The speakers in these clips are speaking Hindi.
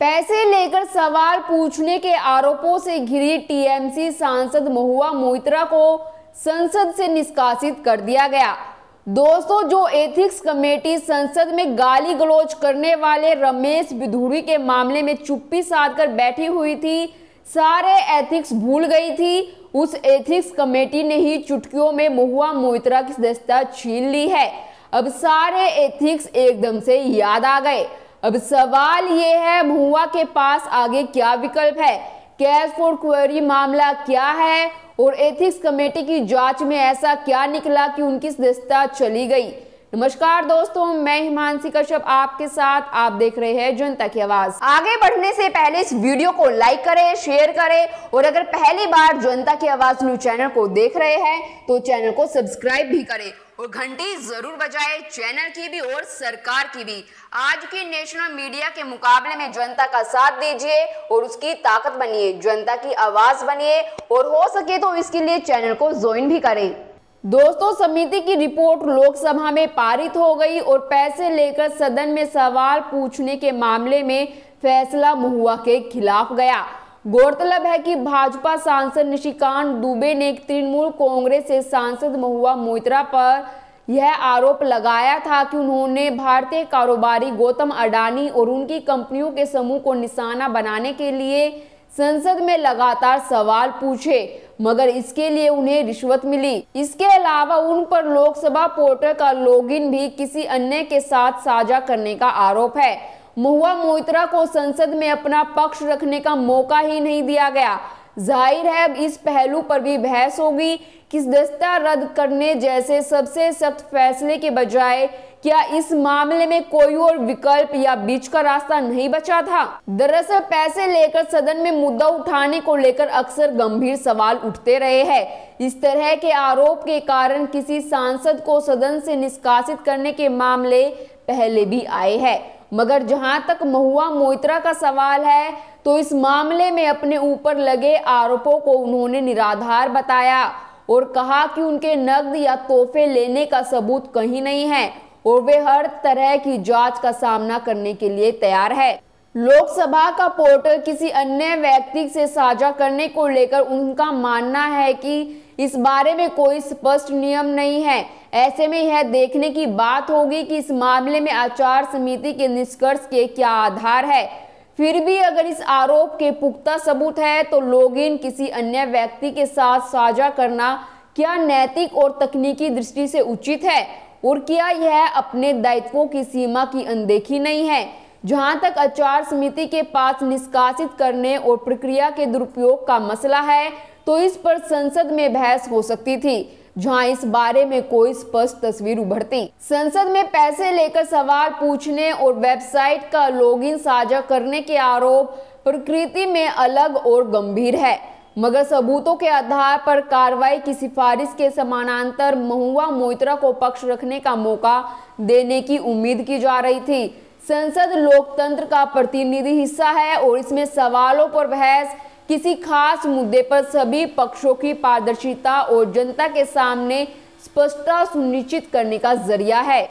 पैसे लेकर सवाल पूछने के आरोपों से घिरी टीएमसी सांसद महुआ मोइत्रा को संसद से निष्कासित कर दिया गया। दोस्तों, जो एथिक्स कमेटी संसद में गाली गलौज करने वाले रमेश बिधूड़ी के मामले में चुप्पी साधकर बैठी हुई थी, सारे एथिक्स भूल गई थी, उस एथिक्स कमेटी ने ही चुटकियों में महुआ मोइत्रा की सदस्यता छीन ली है। अब सारे एथिक्स एकदम से याद आ गए। अब सवाल ये है, महुआ के पास आगे क्या विकल्प है? कैश फॉर क्वेरी मामला क्या है और एथिक्स कमेटी की जांच में ऐसा क्या निकला कि उनकी सदस्यता चली गई? नमस्कार दोस्तों, मैं हिमांशी कश्यप आपके साथ। आप देख रहे हैं जनता की आवाज। आगे बढ़ने से पहले इस वीडियो को लाइक करें, शेयर करें और अगर पहली बार जनता की आवाज न्यूज चैनल को देख रहे हैं तो चैनल को सब्सक्राइब भी करें और घंटी जरूर बजाएं, चैनल की भी और सरकार की भी। आज की नेशनल मीडिया के मुकाबले में जनता का साथ दीजिए और उसकी ताकत बनिए, जनता की आवाज बनिए और हो सके तो इसके लिए चैनल को ज्वाइन भी करें। दोस्तों, समिति की रिपोर्ट लोकसभा में पारित हो गई और पैसे लेकर सदन में सवाल पूछने के मामले में फैसला महुआ के खिलाफ गया। गौरतलब है कि भाजपा सांसद निशिकांत दुबे ने तृणमूल कांग्रेस से सांसद महुआ मोइत्रा पर यह आरोप लगाया था कि उन्होंने भारतीय कारोबारी गौतम अडानी और उनकी कंपनियों के समूह को निशाना बनाने के लिए संसद में लगातार सवाल पूछे, मगर इसके लिए उन्हें रिश्वत मिली। इसके अलावा उन पर लोकसभा पोर्टल का लॉगिन भी किसी अन्य के साथ साझा करने का आरोप है। महुआ मोइत्रा को संसद में अपना पक्ष रखने का मौका ही नहीं दिया गया। जाहिर है अब इस पहलू पर भी बहस होगी कि सदस्यता रद्द करने जैसे सबसे सख्त फैसले के बजाय क्या इस मामले में कोई और विकल्प या बीच का रास्ता नहीं बचा था? दरअसल पैसे लेकर सदन में मुद्दा उठाने को लेकर अक्सर गंभीर सवाल उठते रहे हैं। इस तरह के आरोप के कारण किसी सांसद को सदन से निष्कासित करने के मामले पहले भी आए हैं, मगर जहां तक महुआ मोइत्रा का सवाल है तो इस मामले में अपने ऊपर लगे आरोपों को उन्होंने निराधार बताया और कहा कि उनके नकद या तोहफे लेने का सबूत कहीं नहीं है और वे हर तरह की जांच का सामना करने के लिए तैयार है। लोकसभा का पोर्टल किसी अन्य व्यक्ति से साझा करने को लेकर उनका मानना है कि इस बारे में कोई स्पष्ट नियम नहीं है। ऐसे में यह देखने की बात होगी कि इस मामले में आचार समिति के निष्कर्ष के क्या आधार है। फिर भी अगर इस आरोप के पुख्ता सबूत है तो लॉगिन किसी अन्य व्यक्ति के साथ साझा करना क्या नैतिक और तकनीकी दृष्टि से उचित है और क्या यह अपने दायित्वों की सीमा की अनदेखी नहीं है? जहां तक आचार समिति के पास निष्कासित करने और प्रक्रिया के दुरुपयोग का मसला है तो इस पर संसद में बहस हो सकती थी, जहां इस बारे में कोई स्पष्ट तस्वीर उभरती। संसद में पैसे लेकर सवाल पूछने और वेबसाइट का लॉगिन साझा करने के आरोप प्रकृति में अलग और गंभीर है, मगर सबूतों के आधार पर कार्रवाई की सिफारिश के समानांतर महुआ मोइत्रा को पक्ष रखने का मौका देने की उम्मीद की जा रही थी। संसद लोकतंत्र का प्रतिनिधि हिस्सा है और इसमें सवालों पर बहस किसी खास मुद्दे पर सभी पक्षों की पारदर्शिता और जनता के सामने स्पष्टता सुनिश्चित करने का जरिया है।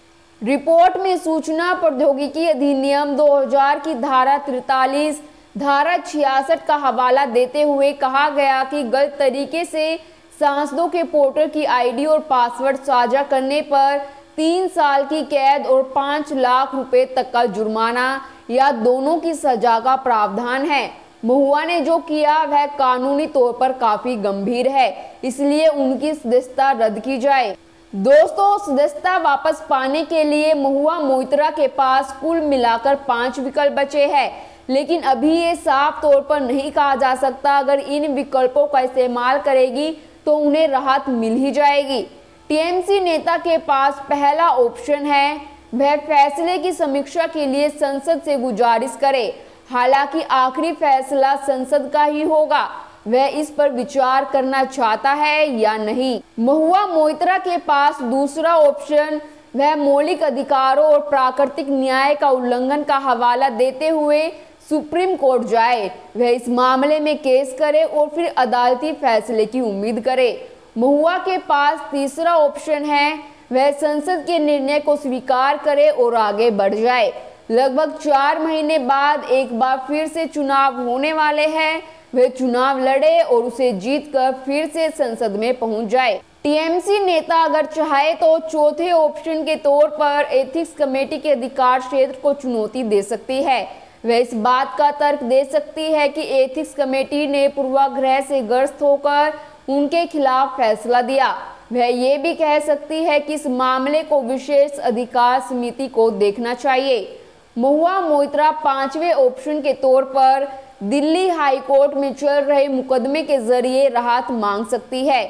रिपोर्ट में सूचना प्रौद्योगिकी अधिनियम 2000 की धारा 43, धारा 66 का हवाला देते हुए कहा गया कि गलत तरीके से सांसदों के पोर्टल की आईडी और पासवर्ड साझा करने पर 3 साल की कैद और 5 लाख रुपए तक का जुर्माना या दोनों की सजा का प्रावधान है। महुआ ने जो किया वह कानूनी तौर पर काफी गंभीर है, इसलिए उनकी सदस्यता रद्द की जाए। दोस्तों, सदस्यता वापस पाने के लिए महुआ मोइत्रा के पास कुल मिलाकर 5 विकल्प बचे हैं, लेकिन अभी ये साफ तौर पर नहीं कहा जा सकता अगर इन विकल्पों का इस्तेमाल करेगी तो उन्हें राहत मिल ही जाएगी। टीएमसी नेता के पास पहला ऑप्शन है वह फैसले की समीक्षा के लिए संसद से गुजारिश करे, हालांकि आखिरी फैसला संसद का ही होगा, वह इस पर विचार करना चाहता है या नहीं। महुआ मोइत्रा के पास दूसरा ऑप्शन वह मौलिक अधिकारों और प्राकृतिक न्याय का उल्लंघन का हवाला देते हुए सुप्रीम कोर्ट जाए, वह इस मामले में केस करे और फिर अदालती फैसले की उम्मीद करे। महुआ के पास तीसरा ऑप्शन है वह संसद के निर्णय को स्वीकार करे और आगे बढ़ जाए, लगभग 4 महीने बाद एक बार फिर से चुनाव होने वाले हैं। वे चुनाव लड़े और उसे जीतकर फिर से संसद में पहुंच जाए। टीएमसी नेता अगर चाहे तो चौथे ऑप्शन के तौर पर एथिक्स कमेटी के अधिकार क्षेत्र को चुनौती दे सकती है। वह इस बात का तर्क दे सकती है कि एथिक्स कमेटी ने पूर्वाग्रह से ग्रस्त होकर उनके खिलाफ फैसला दिया। वह ये भी कह सकती है कि इस मामले को विशेष अधिकार समिति को देखना चाहिए। महुआ मोइत्रा 5वें ऑप्शन के तौर पर दिल्ली हाई कोर्ट में चल रहे मुकदमे के जरिए राहत मांग सकती है।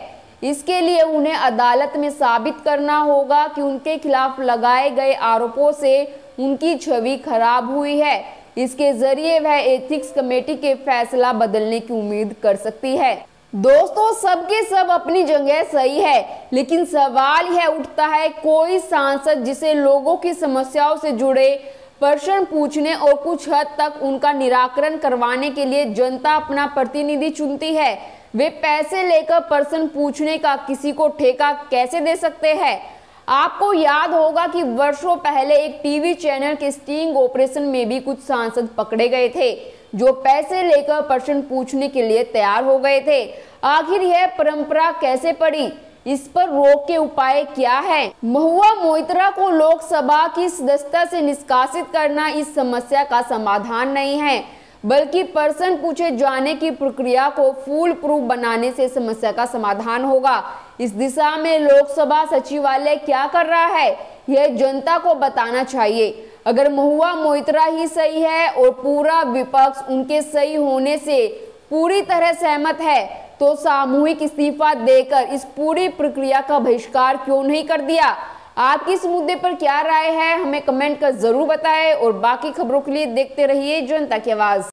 इसके लिए उन्हें अदालत में साबित करना होगा कि उनके खिलाफ लगाए गए आरोपों से उनकी छवि खराब हुई है। इसके जरिए वह एथिक्स कमेटी के फैसला बदलने की उम्मीद कर सकती है। दोस्तों, सबके सब अपनी जगह सही है, लेकिन सवाल यह उठता है कोई सांसद जिसे लोगों की समस्याओं से जुड़े प्रश्न पूछने और कुछ हद तक उनका निराकरण करवाने के लिए जनता अपना प्रतिनिधि चुनती है, वे पैसे लेकर प्रश्न पूछने का किसी को ठेका कैसे दे सकते हैं। आपको याद होगा कि वर्षों पहले एक टीवी चैनल के स्टिंग ऑपरेशन में भी कुछ सांसद पकड़े गए थे जो पैसे लेकर प्रश्न पूछने के लिए तैयार हो गए थे। आखिर यह परंपरा कैसे पड़ी, इस पर रोक के उपाय क्या है? महुआ मोइत्रा को लोकसभा की सदस्यता से निष्कासित करना इस समस्या का समाधान नहीं है, बल्कि प्रश्न पूछे जाने की प्रक्रिया को फूल प्रूफ बनाने से समस्या का समाधान होगा। इस दिशा में लोकसभा सचिवालय क्या कर रहा है, यह जनता को बताना चाहिए। अगर महुआ मोइत्रा ही सही है और पूरा विपक्ष उनके सही होने से पूरी तरह सहमत है, तो सामूहिक इस्तीफा देकर इस पूरी प्रक्रिया का बहिष्कार क्यों नहीं कर दिया? आपकी इस मुद्दे पर क्या राय है, हमें कमेंट कर जरूर बताएं और बाकी खबरों के लिए देखते रहिए जनता की आवाज।